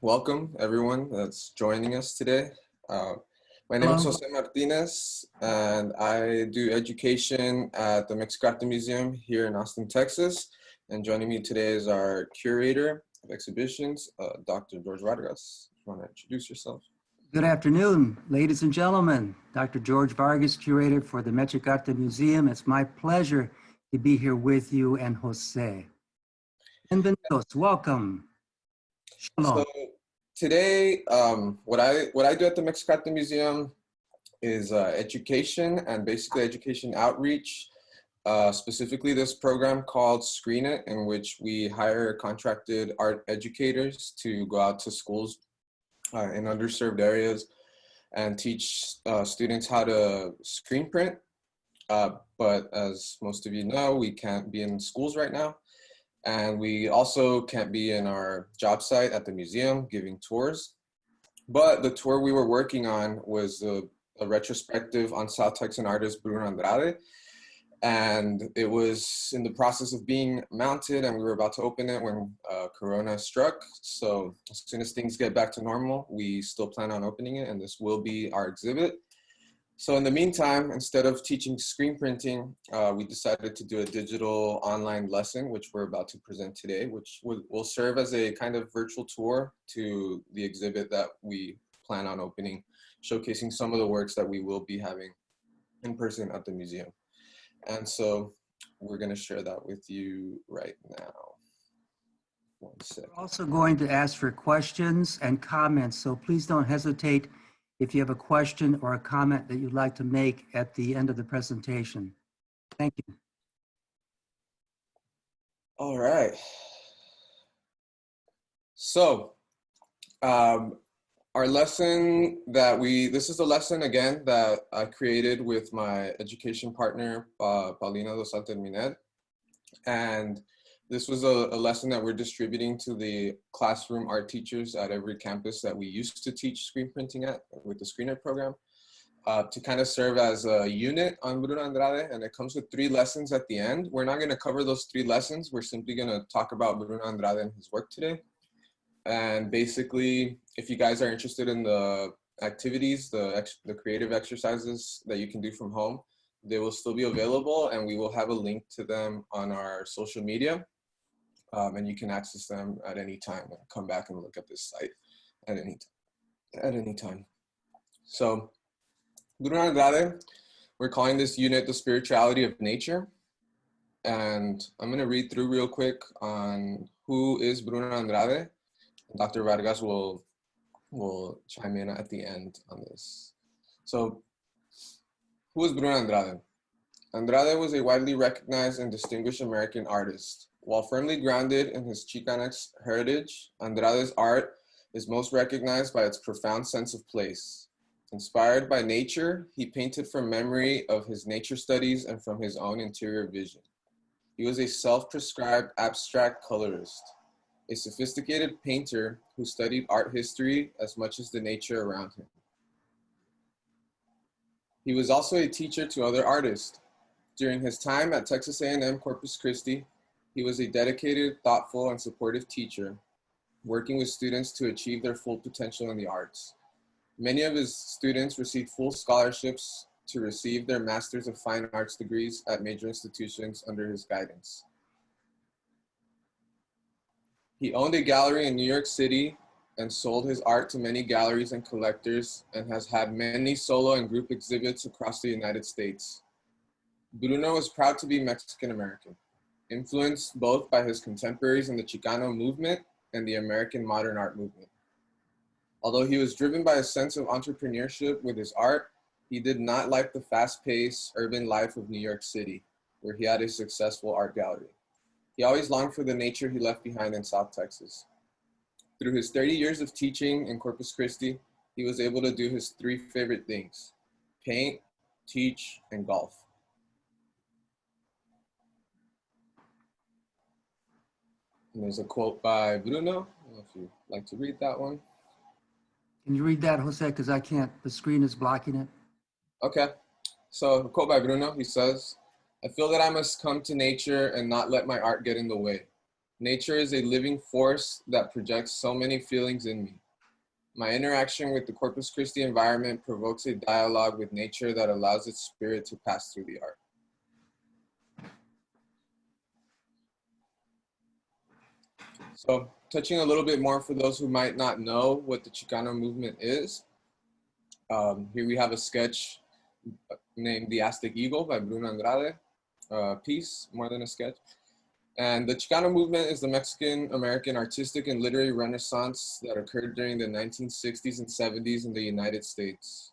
Welcome everyone that's joining us today. My name is Hello. José Martinez, and I do education at the Mexic-Arte Museum here in Austin, Texas. And joining me today is our curator of exhibitions, Dr. George Vargas. You want to introduce yourself? Good afternoon, ladies and gentlemen. Dr. George Vargas, curator for the Mexic-Arte Museum. It's my pleasure to be here with you and Jose. Bienvenidos, welcome. Shalom. So today, what I do at the Mexic-Arte Museum is education and basically education outreach. Specifically this program called Screen It, in which we hire contracted art educators to go out to schools in underserved areas and teach students how to screen print. But as most of you know, we can't be in schools right now. And we also can't be in our job site at the museum giving tours. But the tour we were working on was a retrospective on South Texan artist Bruno Andrade. And it was in the process of being mounted, and we were about to open it when Corona struck. So as soon as things get back to normal, we still plan on opening it, and this will be our exhibit. So in the meantime, instead of teaching screen printing, we decided to do a digital online lesson, which we're about to present today, which will serve as a kind of virtual tour to the exhibit that we plan on opening, showcasing some of the works that we will be having in person at the museum. And so we're going to share that with you right now. One second. We're also going to ask for questions and comments, so please don't hesitate if you have a question or a comment that you'd like to make at the end of the presentation. Thank you. All right. So our lesson this is a lesson again that I created with my education partner, Paulina dos Santos. And this was a lesson that we're distributing to the classroom art teachers at every campus that we used to teach screen printing at with the Screen It program, to kind of serve as a unit on Bruno Andrade. And it comes with 3 lessons at the end. We're not going to cover those 3 lessons. We're simply going to talk about Bruno Andrade and his work today. And basically, if you guys are interested in the activities, the creative exercises that you can do from home, they will still be available, and we will have a link to them on our social media. And you can access them at any time and come back and look at this site at any time. So Bruno Andrade, we're calling this unit the spirituality of nature. And I'm going to read through real quick on who is Bruno Andrade. Dr. Vargas will chime in at the end on this. So who is Bruno Andrade? Andrade was a widely recognized and distinguished American artist. While firmly grounded in his Chicanx heritage, Andrade's art is most recognized by its profound sense of place. Inspired by nature, he painted from memory of his nature studies and from his own interior vision. He was a self-prescribed abstract colorist, a sophisticated painter who studied art history as much as the nature around him. He was also a teacher to other artists. During his time at Texas A&M Corpus Christi, he was a dedicated, thoughtful, and supportive teacher, working with students to achieve their full potential in the arts. Many of his students received full scholarships to receive their Masters of Fine Arts degrees at major institutions under his guidance. He owned a gallery in New York City and sold his art to many galleries and collectors, and has had many solo and group exhibits across the United States. Bruno was proud to be Mexican American, influenced both by his contemporaries in the Chicano Movement and the American modern art movement. Although he was driven by a sense of entrepreneurship with his art, he did not like the fast-paced urban life of New York City, where he had a successful art gallery. He always longed for the nature he left behind in South Texas. Through his 30 years of teaching in Corpus Christi, he was able to do his 3 favorite things: paint, teach, and golf. And there's a quote by Bruno. I don't know if you'd like to read that one. Can you read that, Jose? Because I can't, the screen is blocking it. Okay. So a quote by Bruno, he says, "I feel that I must come to nature and not let my art get in the way. Nature is a living force that projects so many feelings in me. My interaction with the Corpus Christi environment provokes a dialogue with nature that allows its spirit to pass through the art. So, touching a little bit more for those who might not know what the Chicano movement is, here we have a sketch named The Aztec Eagle by Bruno Andrade, piece, more than a sketch. And the Chicano movement is the Mexican-American artistic and literary renaissance that occurred during the 1960s and 70s in the United States.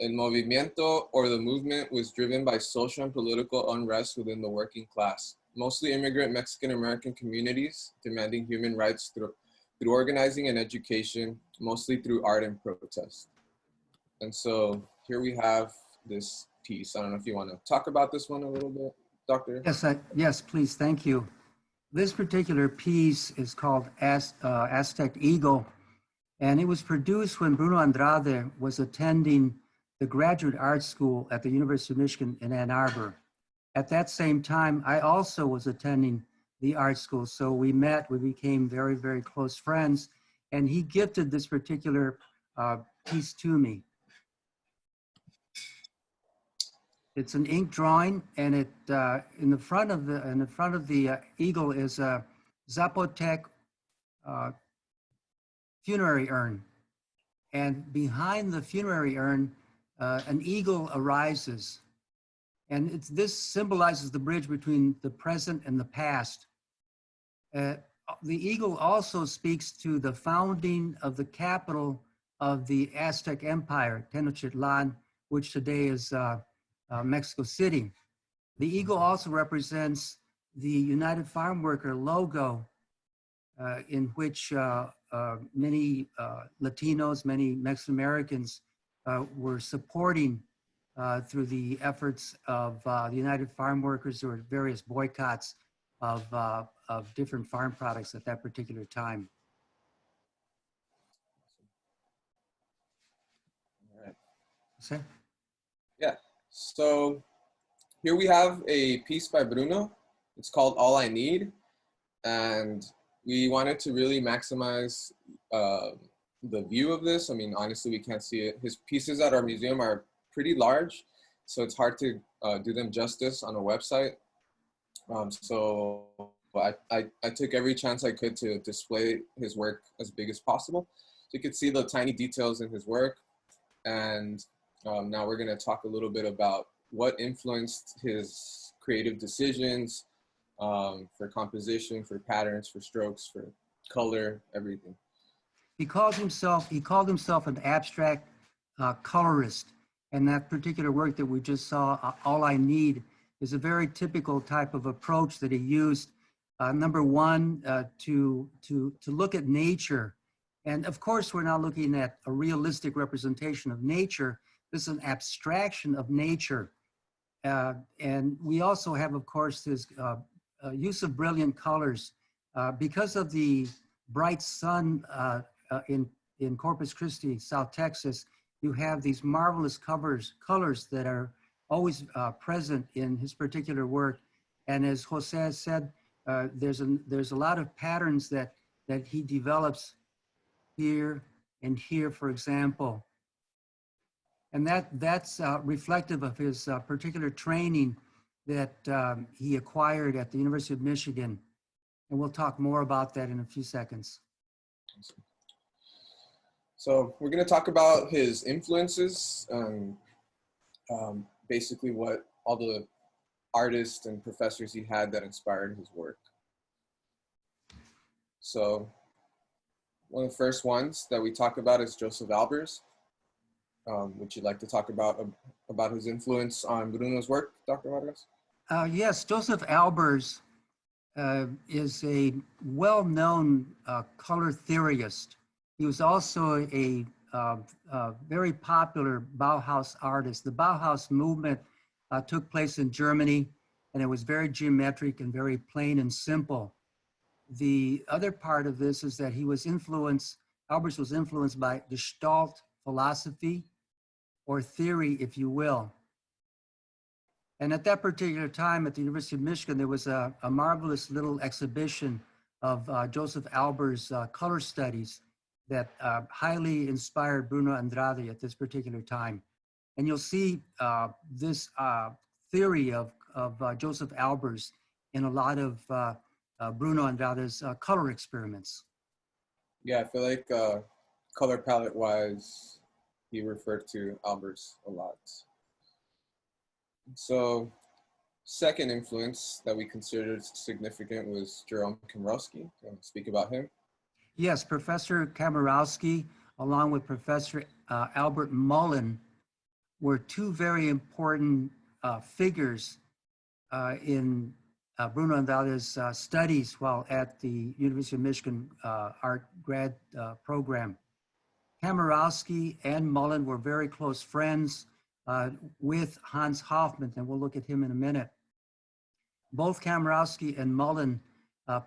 El movimiento, or the movement, was driven by social and political unrest within the working class, mostly immigrant Mexican-American communities demanding human rights through organizing and education, mostly through art and protest. And so here we have this piece. I don't know if you want to talk about this one a little bit, Doctor. Yes, please, thank you. This particular piece is called Aztec Eagle, and it was produced when Bruno Andrade was attending the graduate art school at the University of Michigan in Ann Arbor. At that same time, I also was attending the art school, so we met, we became very, very close friends, and he gifted this particular piece to me. It's an ink drawing, and it in the front of the eagle is a Zapotec funerary urn, and behind the funerary urn, an eagle arises, and this symbolizes the bridge between the present and the past. The eagle also speaks to the founding of the capital of the Aztec Empire, Tenochtitlan, which today is Mexico City. The eagle also represents the United Farm Worker logo, in which many Latinos, many Mexican Americans were supporting through the efforts of the United Farm Workers. There were various boycotts of different farm products at that particular time. All right. See? Yeah. So here we have a piece by Bruno. It's called All I Need. And we wanted to really maximize the view of this. I mean, honestly, we can't see it. His pieces at our museum are pretty large, so it's hard to do them justice on a website. So I took every chance I could to display his work as big as possible. So you could see the tiny details in his work. And now we're gonna talk a little bit about what influenced his creative decisions for composition, for patterns, for strokes, for color, everything. He called himself an abstract colorist. And that particular work that we just saw, All I Need, is a very typical type of approach that he used. Number one, to look at nature. And of course, we're not looking at a realistic representation of nature. This is an abstraction of nature. And we also have, of course, this use of brilliant colors. Because of the bright sun in Corpus Christi, South Texas, you have these marvelous colors that are always present in his particular work. And as Jose said, there's a lot of patterns that he develops here and here, for example. And that's reflective of his particular training that he acquired at the University of Michigan. And we'll talk more about that in a few seconds. So we're going to talk about his influences and basically what all the artists and professors he had that inspired his work. So one of the first ones that we talk about is Josef Albers. Would you like to talk about his influence on Bruno's work, Dr. Vargas? Yes, Josef Albers is a well-known color theorist. He was also a very popular Bauhaus artist. The Bauhaus movement took place in Germany, and it was very geometric and very plain and simple. The other part of this is that Albers was influenced by Gestalt philosophy, or theory, if you will. And at that particular time at the University of Michigan, there was a marvelous little exhibition of Josef Albers' color studies that highly inspired Bruno Andrade at this particular time. And you'll see this theory of Josef Albers in a lot of Bruno Andrade's color experiments. Yeah, I feel like color palette wise, he referred to Albers a lot. So, second influence that we considered significant was Gerald Komorowsky. Can you speak about him? Yes, Professor Komorowsky, along with Professor Albert Mullen, were two very important figures in Bruno Andrade's studies while at the University of Michigan art grad program. Komorowsky and Mullen were very close friends with Hans Hoffman, and we'll look at him in a minute. Both Komorowsky and Mullen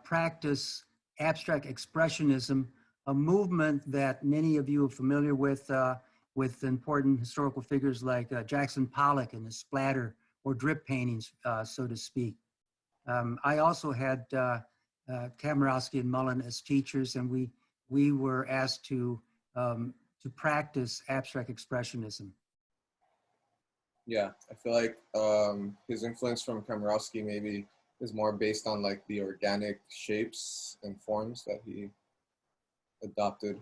practice abstract expressionism, a movement that many of you are familiar with important historical figures like Jackson Pollock and his splatter or drip paintings, so to speak. I also had Komorowsky and Mullen as teachers, and we were asked to practice abstract expressionism. Yeah, I feel like his influence from Komorowsky maybe is more based on like the organic shapes and forms that he adopted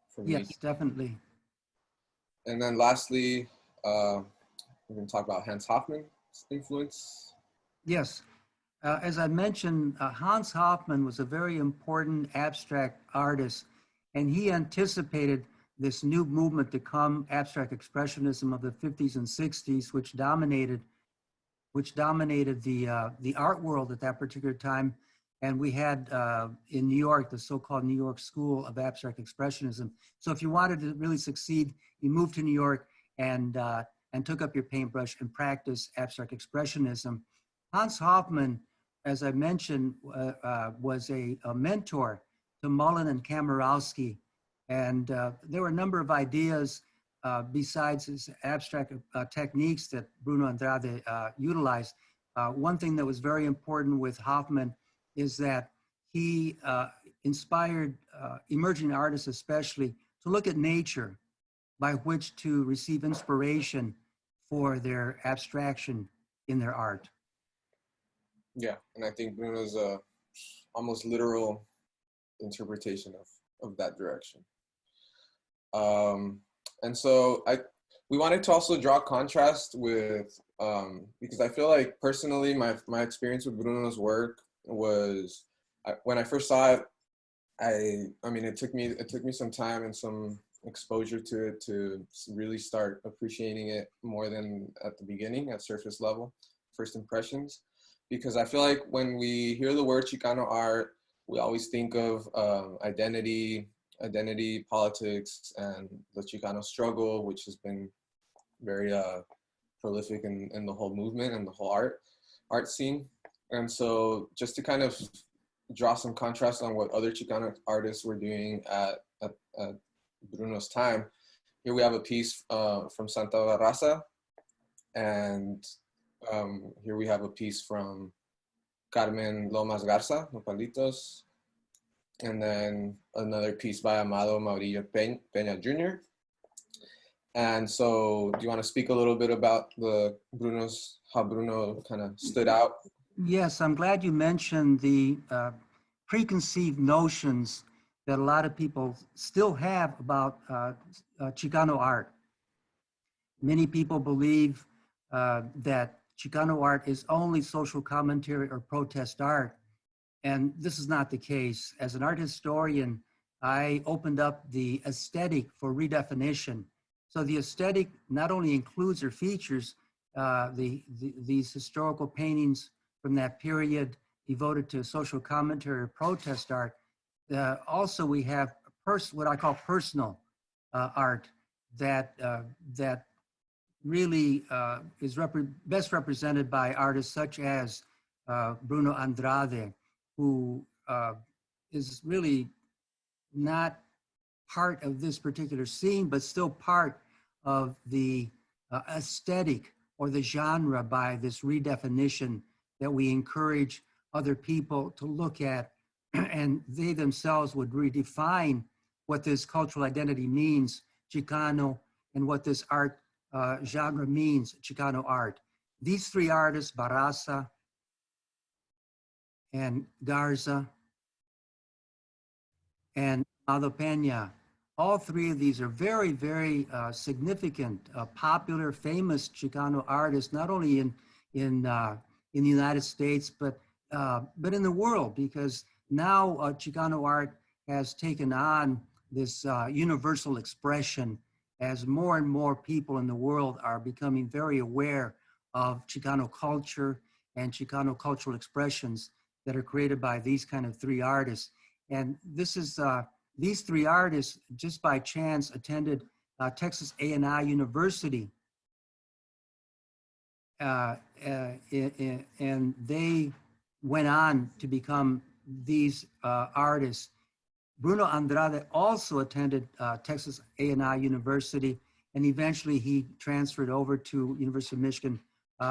from Yes, nature. definitely. And then lastly, we're going to talk about Hans Hoffman's influence. Yes. As I mentioned, Hans Hoffman was a very important abstract artist, and he anticipated this new movement to come, abstract expressionism of the 50s and 60s, which dominated the art world at that particular time. And we had in New York, the so-called New York School of Abstract Expressionism. So if you wanted to really succeed, you moved to New York and took up your paintbrush and practiced abstract expressionism. Hans Hoffman, as I mentioned, was a mentor to Mullen and Komorowsky. And there were a number of ideas besides his abstract techniques that Bruno Andrade utilized. One thing that was very important with Hoffman is that he inspired emerging artists especially to look at nature by which to receive inspiration for their abstraction in their art. Yeah, and I think Bruno's almost literal interpretation of that direction. And so we wanted to also draw contrast with, because I feel like personally, my experience with Bruno's work was, when I first saw it, I mean, it took me some time and some exposure to it to really start appreciating it more than at the beginning, at surface level, first impressions. Because I feel like when we hear the word Chicano art, we always think of identity politics, and the Chicano struggle, which has been very prolific in the whole movement and the whole art scene. And so just to kind of draw some contrast on what other Chicano artists were doing at Bruno's time, here we have a piece from Santa Barraza, and here we have a piece from Carmen Lomas Garza, Nopalitos, and then another piece by Amado Maurillo Peña Jr. And so do you want to speak a little bit about how Bruno kind of stood out? Yes, I'm glad you mentioned the preconceived notions that a lot of people still have about Chicano art. Many people believe that Chicano art is only social commentary or protest art. And this is not the case. As an art historian, I opened up the aesthetic for redefinition. So the aesthetic not only includes or features these historical paintings from that period devoted to social commentary or protest art. Also, we have what I call personal art that really is best represented by artists such as Bruno Andrade, who is really not part of this particular scene, but still part of the aesthetic or the genre by this redefinition that we encourage other people to look at and they themselves would redefine what this cultural identity means, Chicano, and what this art genre means, Chicano art. These three artists, Barraza and Garza and Amado Peña, all three of these are very, very significant, popular, famous Chicano artists, not only in the United States, but in the world, because now Chicano art has taken on this universal expression as more and more people in the world are becoming very aware of Chicano culture and Chicano cultural expressions that are created by these kind of three artists. And this is, these three artists, just by chance, attended Texas A&I University. And they went on to become these artists. Bruno Andrade also attended Texas A&I University, and eventually he transferred over to University of Michigan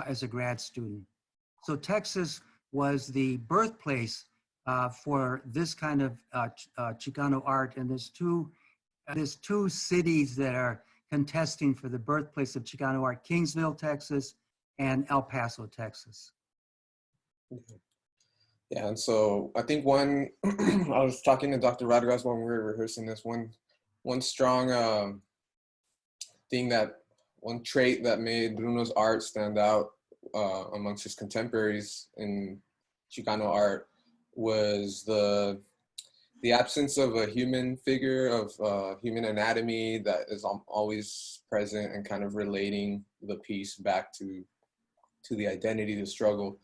as a grad student. So Texas was the birthplace for this kind of Chicano art, and there's two cities that are contesting for the birthplace of Chicano art: Kingsville, Texas, and El Paso, Texas. Yeah, and so I think one, I was talking to Dr. Rodriguez when we were rehearsing this, one strong one trait that made Bruno's art stand out amongst his contemporaries in Chicano art was the absence of a human figure, of human anatomy that is always present and kind of relating the piece back to the identity, the struggle.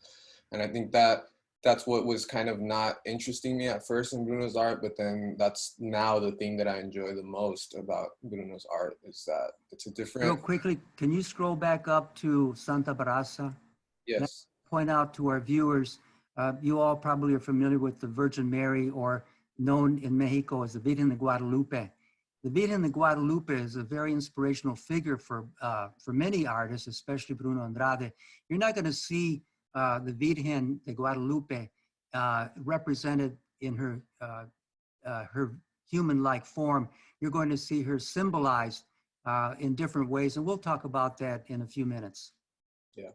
And I think that's what was kind of not interesting me at first in Bruno's art, but then that's now the thing that I enjoy the most about Bruno's art, is that it's a different... Real quickly, can you scroll back up to Santa Barraza? Yes. Let's point out to our viewers, you all probably are familiar with the Virgin Mary, or known in Mexico as the Virgen de Guadalupe. The Virgen de Guadalupe is a very inspirational figure for many artists, especially Bruno Andrade. You're not going to see the Virgen de Guadalupe represented in her human-like form. You're going to see her symbolized in different ways, and we'll talk about that in a few minutes. Yeah.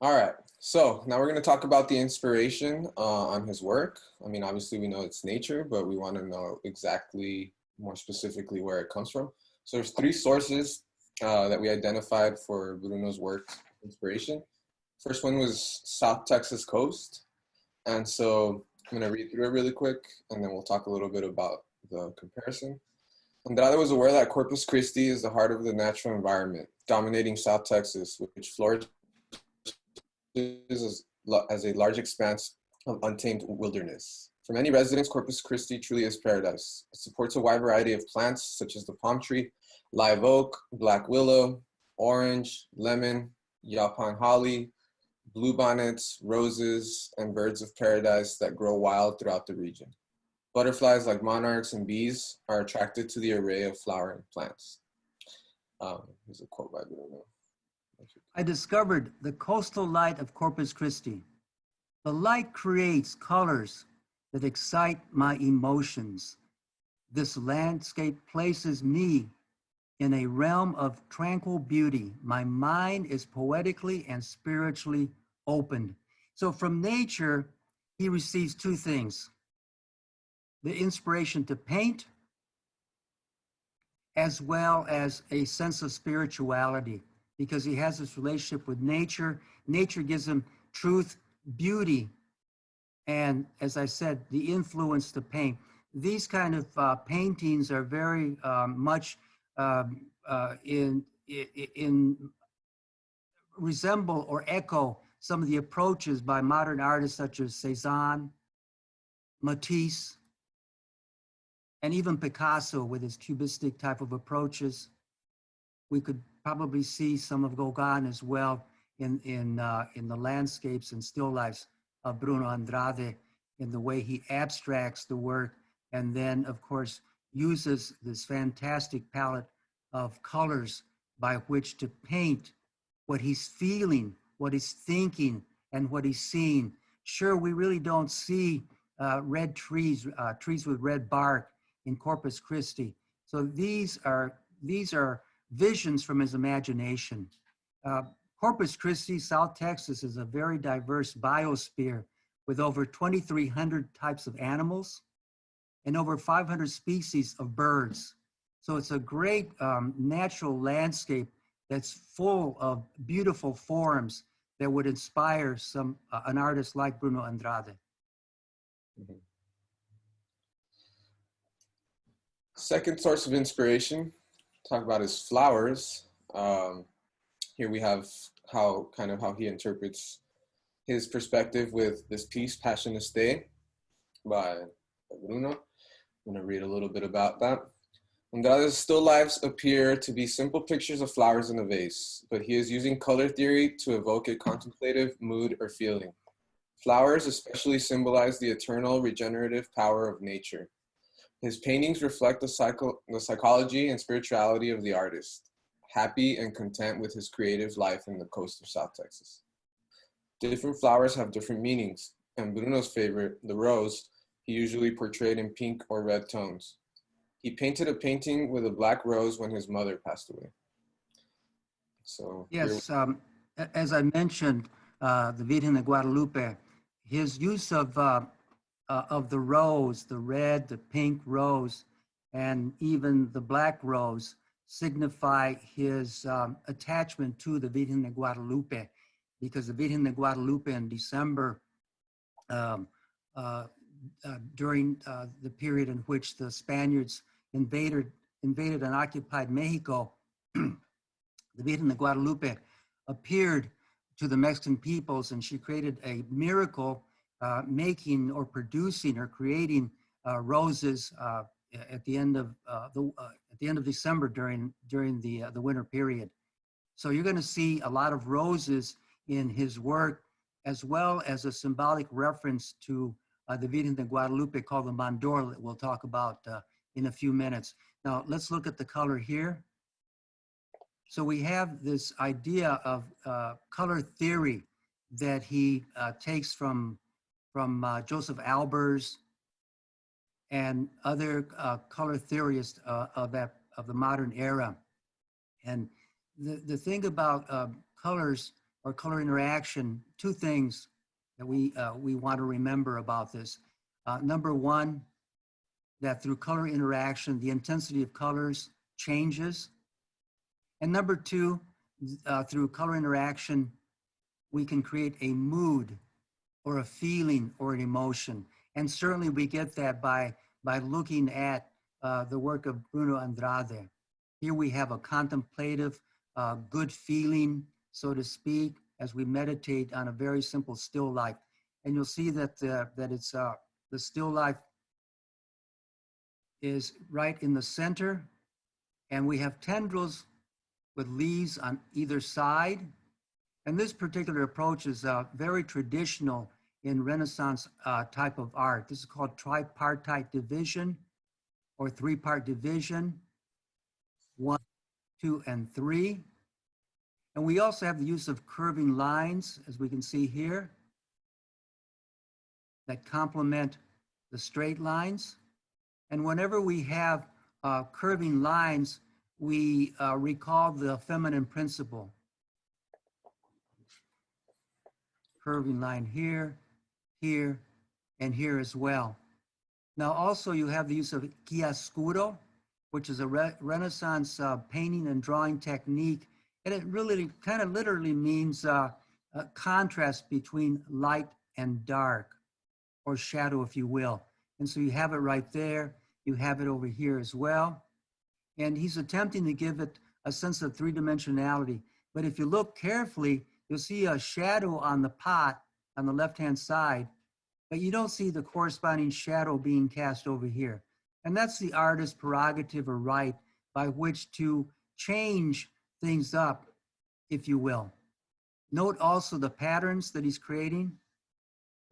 All right, so now we're going to talk about the inspiration on his work. I mean, obviously we know it's nature, but we want to know exactly, more specifically, where it comes from. So there's three sources that we identified for Bruno's work inspiration. First one was South Texas coast. And so I'm going to read through it really quick, and then we'll talk a little bit about the comparison. Andrade was aware that Corpus Christi is the heart of the natural environment, dominating South Texas, which flourishes as a large expanse of untamed wilderness. For many residents, Corpus Christi truly is paradise. It supports a wide variety of plants, such as the palm tree, live oak, black willow, orange, lemon, yaupon holly, bluebonnets, roses, and birds of paradise that grow wild throughout the region. Butterflies like monarchs and bees are attracted to the array of flowering plants. Here's a quote by Bruno. I discovered the coastal light of Corpus Christi. The light creates colors that excite my emotions. This landscape places me in a realm of tranquil beauty. My mind is poetically and spiritually opened. So from nature, he receives two things: the inspiration to paint, as well as a sense of spirituality, because he has this relationship with nature. Nature gives him truth, beauty, and, as I said, the influence to paint. These kind of paintings are very much resemble or echo some of the approaches by modern artists such as Cézanne, Matisse, and even Picasso with his cubistic type of approaches. We could probably see some of Gauguin as well in the landscapes and still lifes of Bruno Andrade, in the way he abstracts the work, and then, of course, uses this fantastic palette of colors by which to paint what he's feeling, what he's thinking, and what he's seeing. sure, we really don't see red trees, trees with red bark in Corpus Christi. So these are visions from his imagination. Corpus Christi, South Texas, is a very diverse biosphere with over 2,300 types of animals and over 500 species of birds. So it's a great natural landscape that's full of beautiful forms that would inspire an artist like Bruno Andrade. Mm-hmm. Second source of inspiration, talk about his flowers. Here we have how he interprets his perspective with this piece, Passion to Stay, by Bruno. I'm gonna read a little bit about that. Andrade's still lifes appear to be simple pictures of flowers in a vase, but he is using color theory to evoke a contemplative mood or feeling. Flowers especially symbolize the eternal regenerative power of nature. His paintings reflect the psychology and spirituality of the artist, happy and content with his creative life in the coast of South Texas. Different flowers have different meanings, and Bruno's favorite, the rose, he usually portrayed in pink or red tones. He painted a painting with a black rose when his mother passed away. So yes, as I mentioned, the Virgen de Guadalupe, his use of the rose, the red, the pink rose, and even the black rose signify his attachment to the Virgen de Guadalupe, because the Virgen de Guadalupe in December, during the period in which the Spaniards invaded and occupied Mexico, the Virgen de Guadalupe appeared to the Mexican peoples, and she created a miracle making or producing or creating roses at the end of December during the winter period. So you're going to see a lot of roses in his work, as well as a symbolic reference to the Virgen de Guadalupe called the mandorla that we'll talk about in a few minutes. Now let's look at the color here. So we have this idea of color theory that he takes from Josef Albers and other color theorists of the modern era. And the thing about colors or color interaction, two things that we want to remember about this. Number one, that through color interaction, the intensity of colors changes. And number two, through color interaction, we can create a mood or a feeling or an emotion. And certainly we get that by looking at the work of Bruno Andrade. Here we have a contemplative, good feeling, so to speak, as we meditate on a very simple still life. And you'll see that it's the still life is right in the center, and we have tendrils with leaves on either side. And this particular approach is very traditional in Renaissance type of art. This is called tripartite division or three-part division, 1, 2, and 3. And we also have the use of curving lines, as we can see here, that complement the straight lines. And whenever we have curving lines, we recall the feminine principle. Curving line here, here, and here as well. Now also you have the use of chiaroscuro, which is a Renaissance painting and drawing technique. And it really kind of literally means a contrast between light and dark, or shadow, if you will. And so you have it right there. You have it over here as well. And he's attempting to give it a sense of three-dimensionality. But if you look carefully, you'll see a shadow on the pot on the left-hand side, but you don't see the corresponding shadow being cast over here. And that's the artist's prerogative or right by which to change things up, if you will. Note also the patterns that he's creating.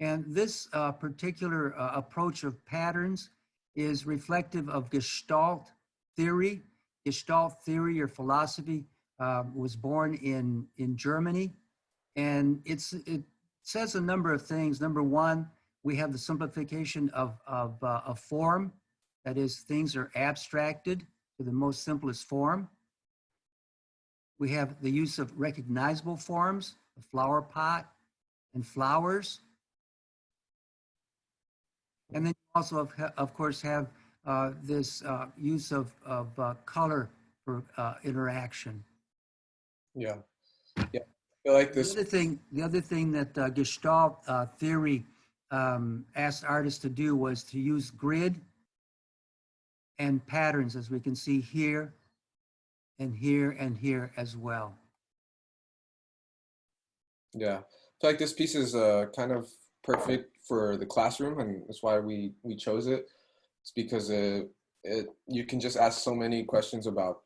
And this particular approach of patterns is reflective of Gestalt theory. Gestalt theory or philosophy was born in Germany. And it's says a number of things. Number one, we have the simplification of form. That is, things are abstracted to the most simplest form. We have the use of recognizable forms, a flower pot and flowers. And then you also, of course, have this use of color for interaction. Yeah. Yeah. I feel like this. The other thing that Gestalt theory asked artists to do was to use grid and patterns, as we can see here and here and here as well. Yeah. I feel like this piece is kind of perfect for the classroom, and that's why we chose it. It's because you can just ask so many questions about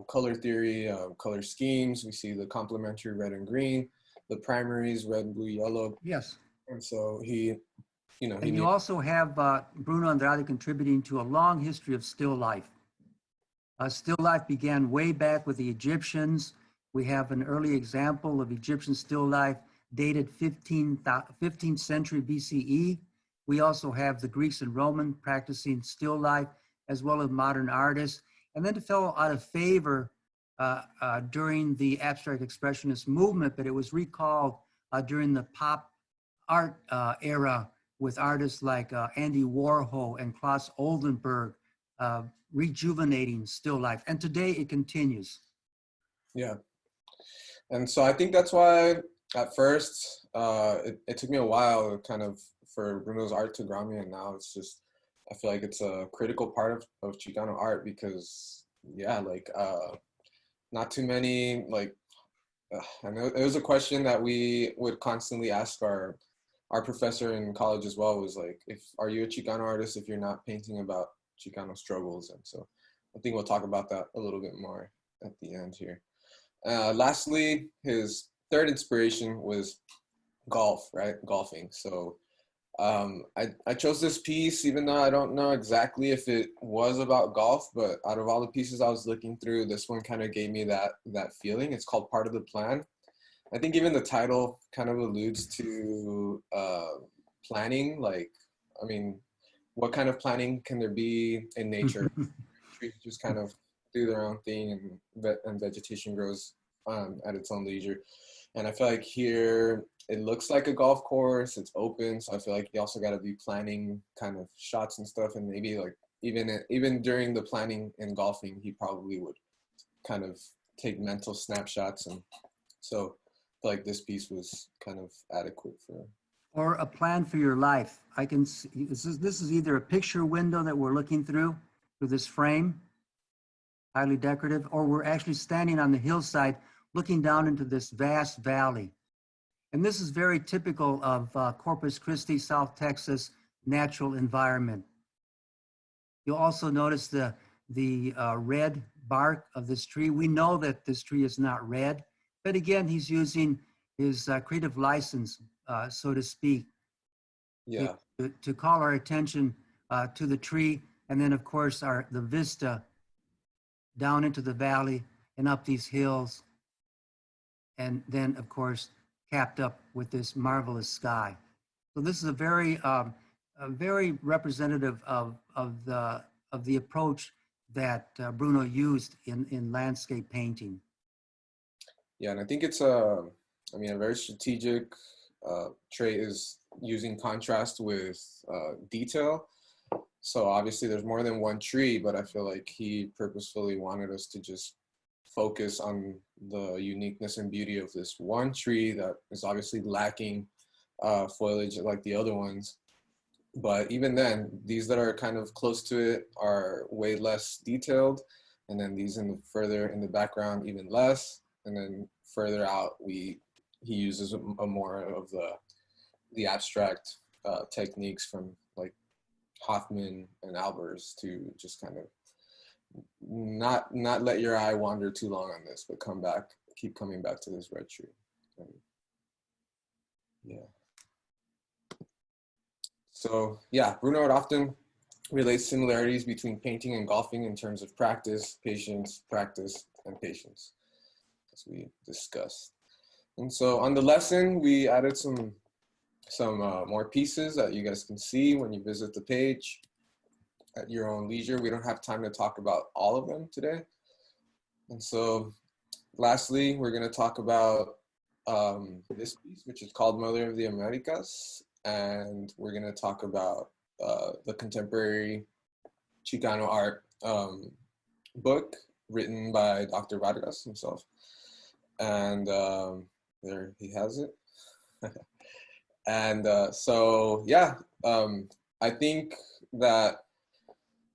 color theory, color schemes. We see the complementary red and green, the primaries, red, blue, yellow. Yes. And so he, you know, and you also have Bruno Andrade contributing to a long history of still life. Still life began way back with the Egyptians. We have an early example of Egyptian still life dated 15th century BCE. We also have the Greeks and Roman practicing still life, as well as modern artists. And then it fell out of favor during the abstract expressionist movement, but it was recalled during the pop art era with artists like Andy Warhol and Klaus Oldenburg, rejuvenating still life. And today it continues. Yeah. And so I think that's why at first it took me a while kind of for Bruno's art to ground me, and now it's just, I feel like it's a critical part of Chicano art because, yeah, like not too many, like, I know it was a question that we would constantly ask our professor in college as well, was like, are you a Chicano artist if you're not painting about Chicano struggles? And so I think we'll talk about that a little bit more at the end here. Lastly, his third inspiration was golf, right? Golfing. So I chose this piece, even though I don't know exactly if it was about golf, but out of all the pieces I was looking through, this one kind of gave me that feeling. It's called Part of the Plan. I think even the title kind of alludes to planning. Like, I mean, what kind of planning can there be in nature? Trees just kind of do their own thing, and vegetation grows at its own leisure. And I feel like here it looks like a golf course. It's open, so I feel like you also got to be planning kind of shots and stuff. And maybe like even during the planning in golfing, he probably would kind of take mental snapshots. And so I feel like this piece was kind of adequate for. Or a plan for your life. I can see this is either a picture window that we're looking through this frame, highly decorative, or we're actually standing on the hillside looking down into this vast valley. And this is very typical of Corpus Christi, South Texas natural environment. You'll also notice the red bark of this tree. We know that this tree is not red, but again, he's using his creative license, so to speak, Yeah. to call our attention to the tree, and then of course the vista down into the valley and up these hills, and then of course capped up with this marvelous sky. So this is a very representative of the approach that Bruno used in landscape painting. Yeah, and I think it's a very strategic trait is using contrast with detail. So obviously there's more than one tree, but I feel like he purposefully wanted us to just focus on the uniqueness and beauty of this one tree that is obviously lacking foliage like the other ones. But even then, these that are kind of close to it are way less detailed. And then these further in the background, even less. And then further out, he uses a more of the abstract techniques from like Hoffman and Albers to just kind of not let your eye wander too long on this, but keep coming back to this red tree. And yeah. So yeah, Bruno would often relate similarities between painting and golfing in terms of practice, patience, as we discussed. And so on the lesson, we added some more pieces that you guys can see when you visit the page at your own leisure. We don't have time to talk about all of them today. And so lastly, we're going to talk about this piece, which is called Mother of the Americas. And we're going to talk about the contemporary Chicano art book written by Dr. Vargas himself. And there he has it. And so, yeah, I think that,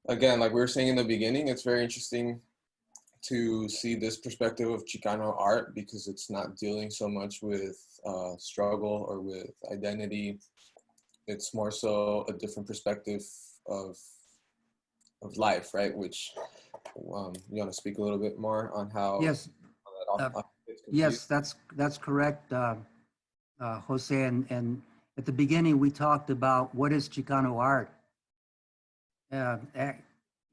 again, like we were saying in the beginning, it's very interesting to see this perspective of Chicano art because it's not dealing so much with struggle or with identity. It's more so a different perspective of life, right? Which you want to speak a little bit more on how? Yes, yes, that's correct, Jose. And at the beginning, we talked about what is Chicano art.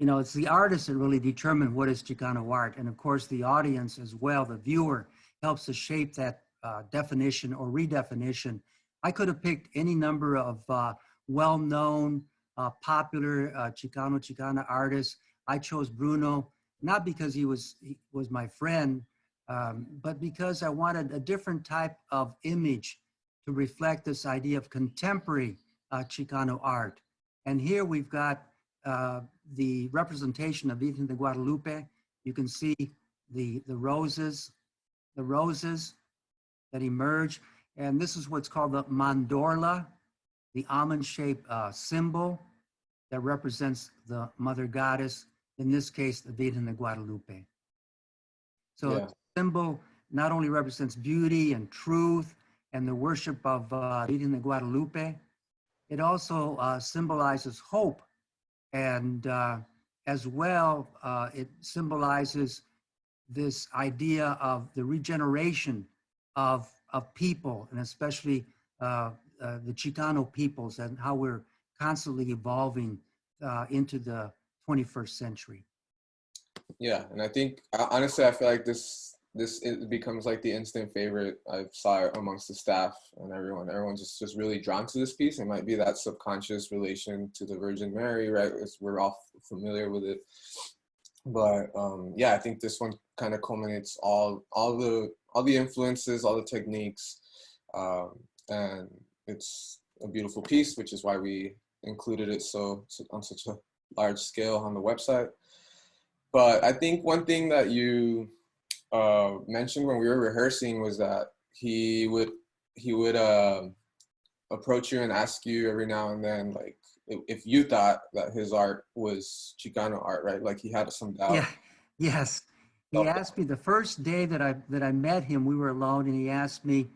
You know, it's the artists that really determine what is Chicano art. And of course, the audience as well, the viewer, helps to shape that definition or redefinition. I could have picked any number of well-known, popular Chicana artists. I chose Bruno, not because he was my friend, but because I wanted a different type of image to reflect this idea of contemporary Chicano art. And here we've got the representation of Virgen de Guadalupe. You can see the roses that emerge. And this is what's called the mandorla, the almond-shaped symbol that represents the mother goddess, in this case, the Virgen de Guadalupe. So the symbol not only represents beauty and truth and the worship of Virgen de Guadalupe, it also symbolizes hope. And as well, it symbolizes this idea of the regeneration of people, and especially the Chicano peoples, and how we're constantly evolving into the 21st century. Yeah, and I think honestly, I feel like this it becomes like the instant favorite. I saw it amongst the staff and everyone. Everyone's just really drawn to this piece. It might be that subconscious relation to the Virgin Mary, right? We're all familiar with it, but yeah, I think this one kind of culminates all the influences, all the techniques, and it's a beautiful piece, which is why we included it on such a large scale on the website. But I think one thing that you mentioned when we were rehearsing was that he would approach you and ask you every now and then, like, if you thought that his art was Chicano art, right? Like he had some doubt. Yeah, yes. He asked me the first day that I met him, we were alone, and he asked me,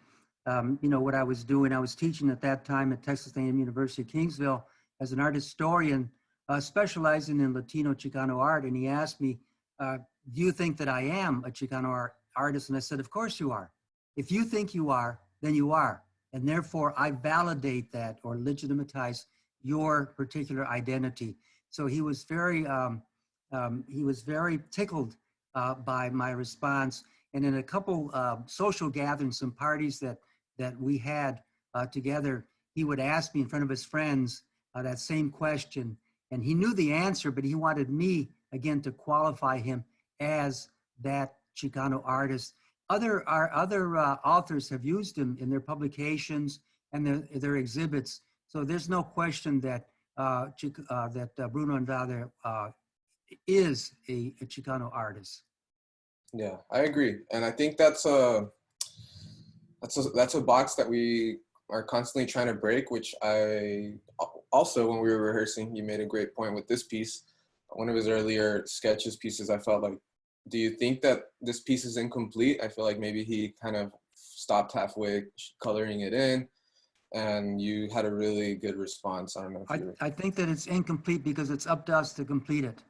you know, what I was doing. I was teaching at that time at Texas A&M University of Kingsville as an art historian, specializing in Latino Chicano art. And he asked me, do you think that I am a Chicano artist? And I said, of course you are. If you think you are, then you are. And therefore I validate that or legitimize your particular identity. So he was very tickled by my response. And in a couple social gatherings and parties that we had together, he would ask me in front of his friends that same question. And he knew the answer, but he wanted me, again, to qualify him as that Chicano artist. Other authors have used him in their publications and their exhibits. So there's no question that Bruno Andrade is a Chicano artist. Yeah, I agree, and I think that's a box that we are constantly trying to break. Which I also, when we were rehearsing, you made a great point with this piece. One of his earlier sketches pieces, I felt like, do you think that this piece is incomplete? I feel like maybe he kind of stopped halfway coloring it in, and you had a really good response. I don't know if I think that it's incomplete because it's up to us to complete it.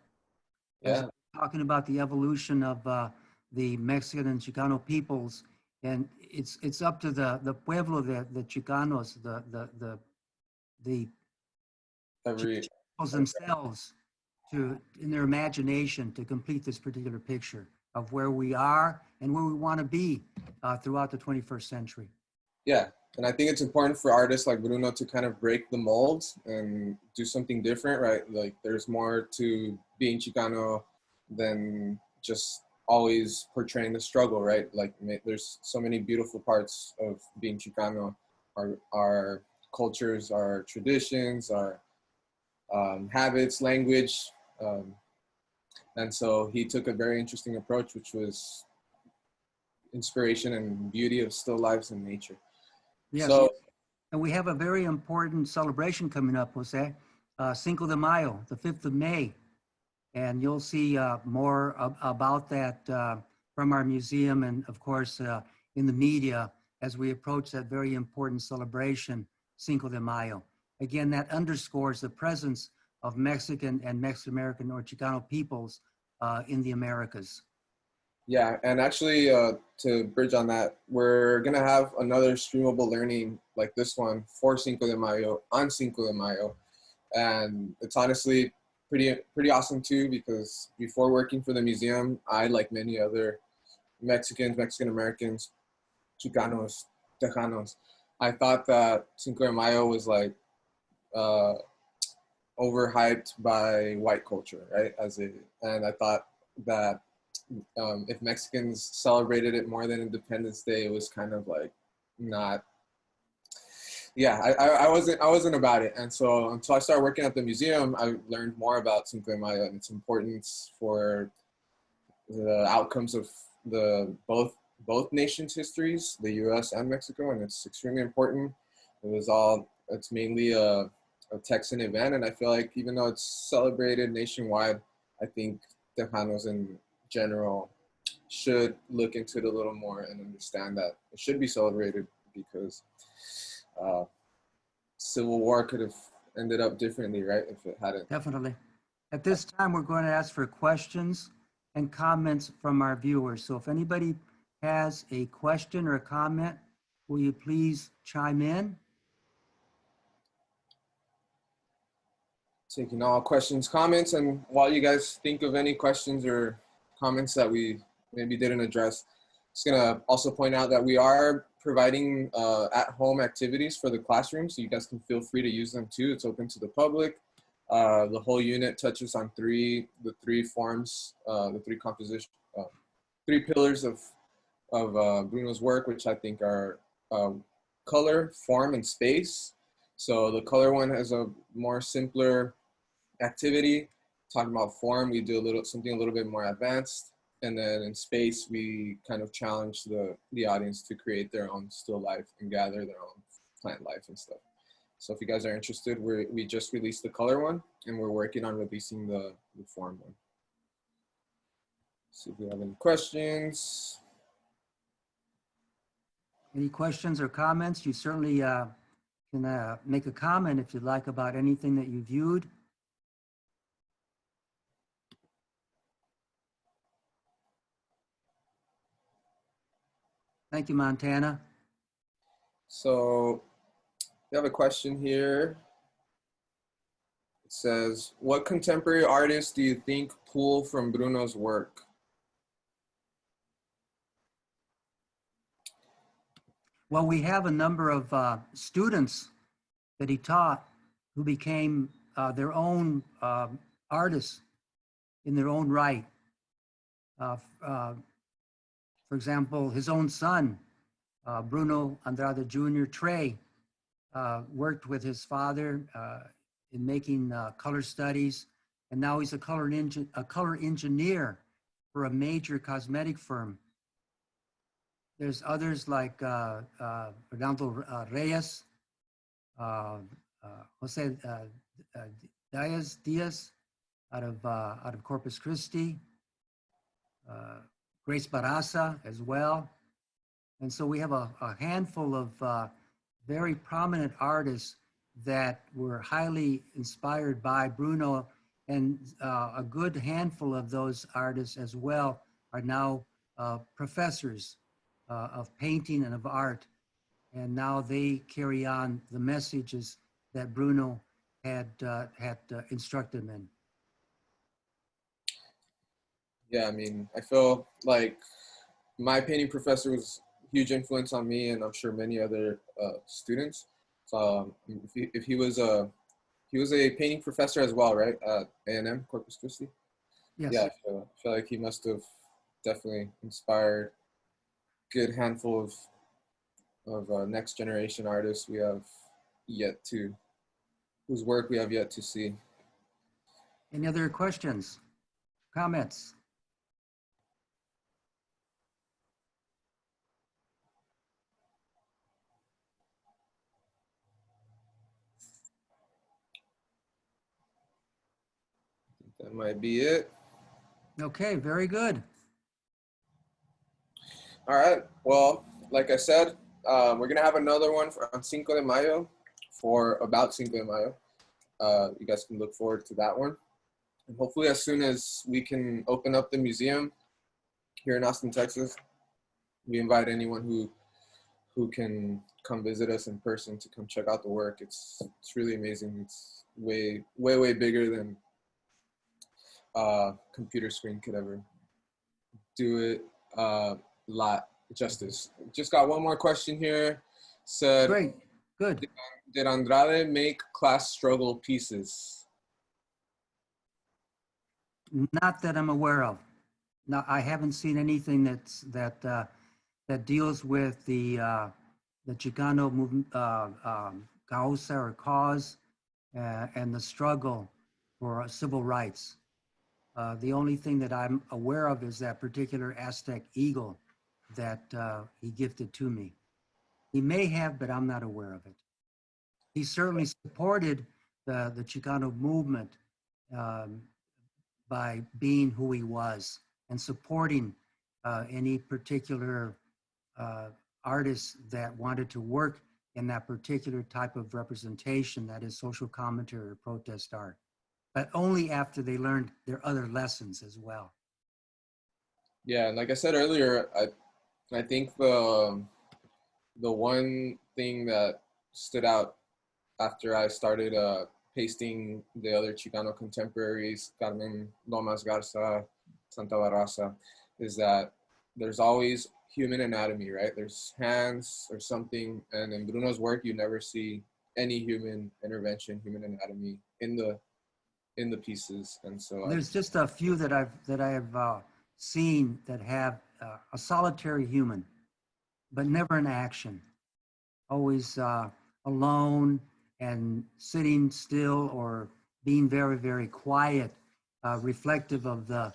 Yeah. Talking about the evolution of the Mexican and Chicano peoples, and it's up to the pueblo, the Chicanos, the Chicanos themselves to, in their imagination, to complete this particular picture. of where we are and where we want to be throughout the 21st century. Yeah, and I think it's important for artists like Bruno to kind of break the molds and do something different, right? Like there's more to being Chicano than just always portraying the struggle, right? Like there's so many beautiful parts of being Chicano, our cultures, our traditions, our habits, language. And so he took a very interesting approach, which was inspiration and beauty of still lives in nature. Yes, so, and we have a very important celebration coming up, Jose. Cinco de Mayo, the 5th of May. And you'll see more about that from our museum and, of course, in the media as we approach that very important celebration, Cinco de Mayo. Again, that underscores the presence of Mexican and Mexican-American or Chicano peoples in the Americas. Yeah, and actually to bridge on that, we're going to have another streamable learning like this one for Cinco de Mayo, on Cinco de Mayo. And it's honestly pretty awesome too, because before working for the museum, I, like many other Mexicans, Mexican-Americans, Chicanos, Tejanos, I thought that Cinco de Mayo was like overhyped by white culture, right? And I thought that if Mexicans celebrated it more than Independence Day, it was kind of like not. Yeah, I wasn't about it, and so until I started working at the museum, I learned more about Cinco de Mayo and its importance for the outcomes of both nations' histories, the U.S. and Mexico, and it's extremely important. It's mainly a Texan event, and I feel like even though it's celebrated nationwide, I think Tejanos in general should look into it a little more and understand that it should be celebrated, because Civil War could have ended up differently, right, if it hadn't. Definitely. At this time, we're going to ask for questions and comments from our viewers. So if anybody has a question or a comment, will you please chime in? Taking all questions, comments, and while you guys think of any questions or comments that we maybe didn't address, just gonna also point out that we are providing at-home activities for the classroom, so you guys can feel free to use them too. It's open to the public. The whole unit touches on the three forms, the three pillars of Bruno's work, which I think are color, form, and space. So the color one has a more simpler activity. Talking about form, we do something a little bit more advanced. And then in space, we kind of challenge the audience to create their own still life and gather their own plant life and stuff. So if you guys are interested, we just released the color one, and we're working on releasing the form one. See if we have any questions. Any questions or comments? You certainly can make a comment if you'd like about anything that you viewed. Thank you, Montana. So we have a question here. It says, what contemporary artists do you think pull from Bruno's work? Well, we have a number of students that he taught who became their own artists in their own right. For example, his own son, Bruno Andrade Jr., Trey, worked with his father in making color studies, and now he's a color engineer for a major cosmetic firm. There's others like Fernando Reyes, Jose Diaz out of Corpus Christi, Grace Barraza as well. And so we have a handful of very prominent artists that were highly inspired by Bruno, and a good handful of those artists as well are now professors of painting and of art. And now they carry on the messages that Bruno had instructed them in. Yeah, I mean, I feel like my painting professor was a huge influence on me, and I'm sure many other students. So if he was a painting professor as well, right? At A&M Corpus Christi. Yeah, Yes. I feel like he must have definitely inspired a good handful of next generation artists we have yet to, whose work we have yet to see. Any other questions, comments? That might be it. Okay, very good. All right. Well, like I said, we're gonna have another one on Cinco de Mayo, for about Cinco de Mayo. You guys can look forward to that one. And hopefully, as soon as we can open up the museum here in Austin, Texas, we invite anyone who can come visit us in person to come check out the work. It's really amazing. It's way bigger than computer screen could ever do it lot justice. Just got one more question here. Said, Great, good. did Andrade make class struggle pieces? Not that I'm aware of. No, I haven't seen anything that deals with the Chicano movement, causa or cause, and the struggle for civil rights. The only thing that I'm aware of is that particular Aztec eagle that he gifted to me. He may have, but I'm not aware of it. He certainly supported the Chicano movement um, by being who he was and supporting any particular artist that wanted to work in that particular type of representation, that is social commentary or protest art, but only after they learned their other lessons as well. Yeah, like I said earlier, I think the one thing that stood out after I started pasting the other Chicano contemporaries, Carmen Lomas Garza, Santa Barraza, is that there's always human anatomy, right? There's hands or something, and in Bruno's work, you never see any human intervention, human anatomy in the pieces, and so There's just a few that I have seen that have a solitary human, but never in action. Always alone and sitting still or being very quiet, reflective of the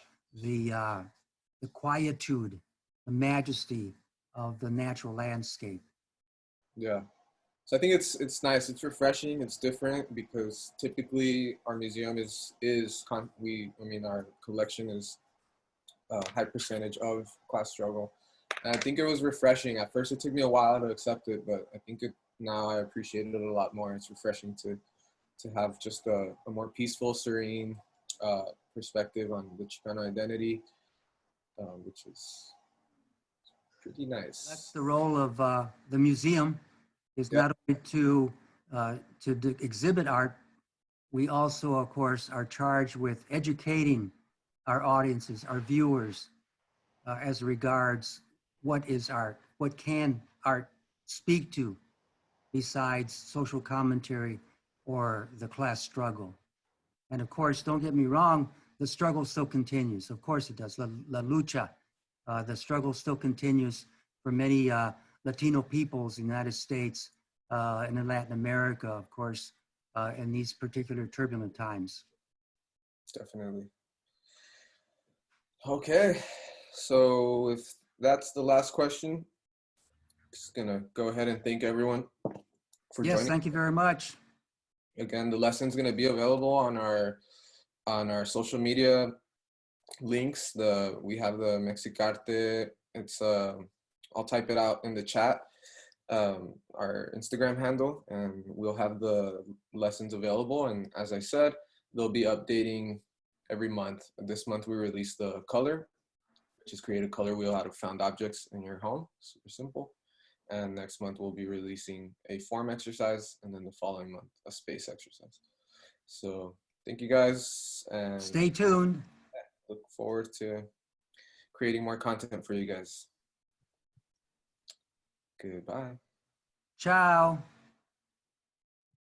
quietude, the majesty of the natural landscape. yeah. So I think it's nice. It's refreshing. It's different because typically our museum I mean our collection is a high percentage of class struggle. And I think it was refreshing. At first, it took me a while to accept it, but I think now I appreciate it a lot more. It's refreshing to have just a more peaceful, serene perspective on the Chicano identity, which is pretty That's nice. the role of the museum, is Yeah, not only to exhibit art. We also, of course, are charged with educating our audiences, our viewers, as regards what is art, what can art speak to besides social commentary or the class struggle. And of course, don't get me wrong, the struggle still continues. Of course it does. La lucha, the struggle still continues for many Latino peoples in the United States and in Latin America, of course, in these particular turbulent times. definitely. Okay, so if that's the last question, just gonna go ahead and thank everyone for Yes, joining. thank you very much. Again, the lesson's gonna be available on our social media links. We have the Mexic-Arte. It's I'll type it out in the chat. Our Instagram handle, and we'll have the lessons available. And as I said, they'll be updating every month. This month we released the color, which is create a color wheel out of found objects in your home. Super simple. And next month we'll be releasing a form exercise, and then the following month a space exercise. So thank you guys, and Stay tuned. look forward to creating more content for you guys. Goodbye. Ciao.